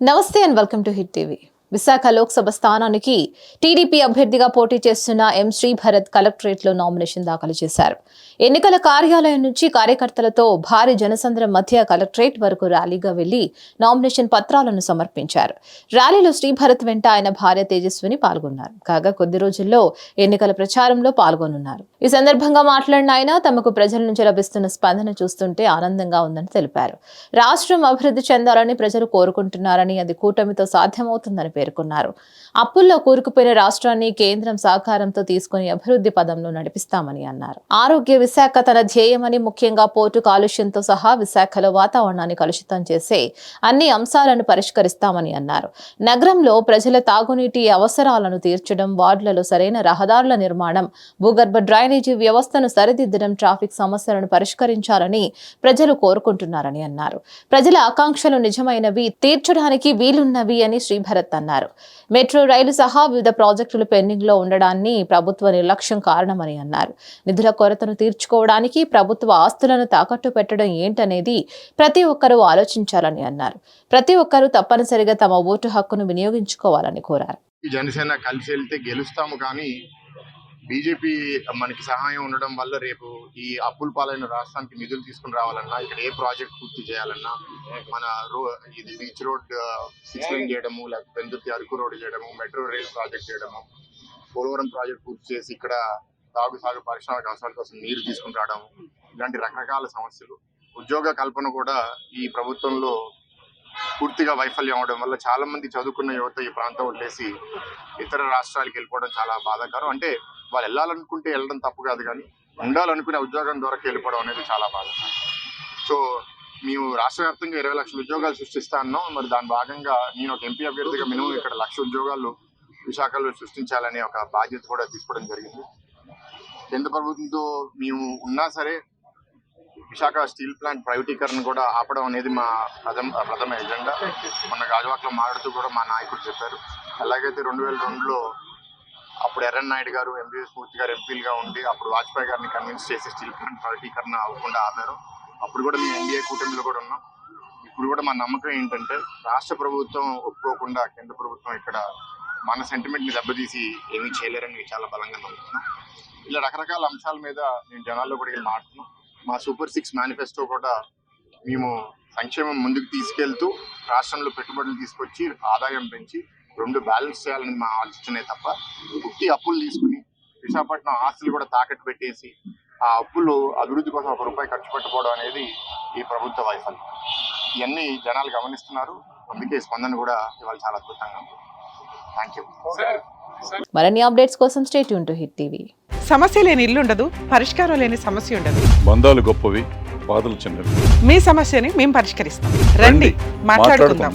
నమస్తే and welcome to hit TV. Visakha Lok Sabha స్థానానికి TDP అభ్యర్థిగా పోటీ చేస్తున్న ఎం శ్రీభరత్ కలెక్టరేట్ లో నామినేషన్ దాఖలు చేశారు. ఎన్నికల కార్యాలయం నుంచి కార్యకర్తలతో భారీ జనసంద్రం మధ్య కలెక్టరేట్ వరకు ర్యాలీగా వెళ్లి నామినేషన్ పత్రాలను సమర్పించారు. ర్యాలీలో శ్రీభరత్ వెంట ఆయన భార్య తేజస్విని పాల్గొన్నారు. కాగా కొద్ది రోజుల్లో ఎన్నికల ప్రచారంలో పాల్గొనున్నారు. ఈ సందర్భంగా మాట్లాడిన ఆయన తమకు ప్రజల నుంచి లభిస్తున్న స్పందన చూస్తుంటే ఆనందంగా ఉందని తెలిపారు. రాష్ట్రం అభివృద్ధి చెందాలని ప్రజలు కోరుకుంటున్నారని, అది కూటమితో సాధ్యమవుతుందని పేర్కొన్నారు. అప్పుల్లో కూరుకుపోయిన రాష్ట్రాన్ని కేంద్రం సహకారంతో తీసుకుని అభివృద్ధి పదంలో నడిపిస్తామని అన్నారు. ఆరోగ్య విశాఖ తన ధ్యేయమని, ముఖ్యంగా పోర్టు కాలుష్యంతో సహా విశాఖలో వాతావరణాన్ని కలుషితం చేసే అన్ని అంశాలను పరిష్కరిస్తామని అన్నారు. నగరంలో ప్రజల తాగునీటి అవసరాలను తీర్చడం, వార్డులలో సరైన రహదారుల నిర్మాణం, భూగర్భ డ్రైనేజీ వ్యవస్థను సరిదిద్దడం, ట్రాఫిక్ సమస్యలను పరిష్కరించాలని ప్రజలు కోరుకుంటున్నారని అన్నారు. ప్రజల ఆకాంక్షలు నిజమైనవి, తీర్చడానికి వీలున్నవి అని శ్రీభరత్ అన్నారు. మెట్రో రైలు సహా వివిధ ప్రాజెక్టులు పెండింగ్ లో ఉండడాన్ని ప్రభుత్వ నిర్లక్ష్యం కారణమని అన్నారు. నిధుల కొరతను తీర్చుకోవడానికి ప్రభుత్వ ఆస్తులను తాకట్టు పెట్టడం ఏంటనేది ప్రతి ఒక్కరూ ఆలోచించాలని అన్నారు. ప్రతి ఒక్కరూ తప్పనిసరిగా తమ ఓటు హక్కును వినియోగించుకోవాలని కోరారు. జనసేన కలిసి వెళ్తే గెలుస్తాము, కానీ బీజేపీ మనకి సహాయం ఉండడం వల్ల రేపు ఈ అప్పుల పాలైన రాష్ట్రానికి నిధులు తీసుకుని రావాలన్నా, ఇక్కడ ఏ ప్రాజెక్ట్ పూర్తి చేయాలన్నా, మన ఇది బీచ్ రోడ్ 6 లైన్ చేయడము, లేకపోతే పెందుర్తి అరకు రోడ్ చేయడము, మెట్రో రైల్ ప్రాజెక్ట్ చేయడము, పోలవరం ప్రాజెక్ట్ పూర్తి చేసి ఇక్కడ సాగు పరిశ్రమల అవసరాల కోసం నీరు తీసుకుని రావడం, ఇలాంటి రకరకాల సమస్యలు. ఉద్యోగ కల్పన కూడా ఈ ప్రభుత్వంలో పూర్తిగా వైఫల్యం అవడం వల్ల చాలా మంది చదువుకున్న యువత ఈ ప్రాంతం వదిలేసి ఇతర రాష్ట్రాలకు వెళ్ళిపోవడం చాలా బాధాకరం. అంటే వాళ్ళు వెళ్ళాలనుకుంటే వెళ్ళడం తప్పు కాదు, కానీ ఉండాలనుకునే ఉద్యోగం ద్వారా వెళ్ళిపోవడం అనేది చాలా బాధ. సో మేము రాష్ట్ర వ్యాప్తంగా 20 లక్షల ఉద్యోగాలు సృష్టిస్తా అన్నాం. మరి దాని భాగంగా నేను ఒక ఎంపీ అభ్యర్థిగా మినిమం ఇక్కడ 1,00,000 ఉద్యోగాలు విశాఖలో సృష్టించాలనే ఒక బాధ్యత కూడా తీసుకోవడం జరిగింది. కేంద్ర ప్రభుత్వంతో మేము ఉన్నా సరే విశాఖ స్టీల్ ప్లాంట్ ప్రైవేటీకరణ కూడా ఆపడం అనేది మా ప్రథమ ఎజెండా. మొన్న గాజువాకలో మాట్లాడుతూ కూడా మా నాయకుడు చెప్పారు. అలాగైతే 2002లో అప్పుడు ఎర్రన్ నాయుడు గారు, ఎంబీఎస్ మూర్తి గారు ఎంపీలుగా ఉండి అప్పుడు వాజ్పేయి గారిని కన్విన్స్ చేసి స్టీల్ ప్లాంట్ ప్రైవేటీకరణ అవ్వకుండా ఆపారు. అప్పుడు కూడా మేము ఎన్డీఏ కూటమిలో కూడా ఉన్నాం. ఇప్పుడు కూడా మా నమ్మకం ఏంటంటే రాష్ట్ర ప్రభుత్వం ఒప్పుకోకుండా కేంద్ర ప్రభుత్వం ఇక్కడ మన సెంటిమెంట్ని దెబ్బతీసి ఏమీ చేయలేరని చాలా బలంగా నమ్ముతున్నాం. ఇలా రకరకాల అంశాల మీద నేను జనాల్లో కూడా మాట్లాడుతున్నాం. మా సూపర్ 6 మేనిఫెస్టో కూడా మేము సంక్షేమం ముందుకు తీసుకెళ్తూ రాష్ట్రంలో పెట్టుబడులు తీసుకొచ్చి ఆదాయం పెంచి 2 బ్యాలెన్స్ చేయాలని మా ఆలోచనే తప్ప పుట్టి అప్పులు తీసుకుని విశాఖపట్నం ఆస్తులు కూడా తాకట్టు పెట్టేసి ఆ అప్పులు అభివృద్ధి కోసం 1 రూపాయి ఖర్చు పెట్టకపోవడం అనేది ఈ ప్రభుత్వ వైఫల్యం. ఇవన్నీ జనాలు గమనిస్తున్నారు. అందుకే స్పందన కూడా ఇవాళ చాలా అద్భుతంగా ఉంది. Thank you. మరిన్ని అప్డేట్స్ కోసం stay tune to hit TV. సమస్య లేని ఇల్లు ఉండదు, పరిష్కారం లేని సమస్య ఉండదు. బంధాలు గొప్పవి, బాధలు చిన్నవి. మీ సమస్యని మేము పరిష్కరిస్తాం. రండి, మాట్లాడుకుందాం.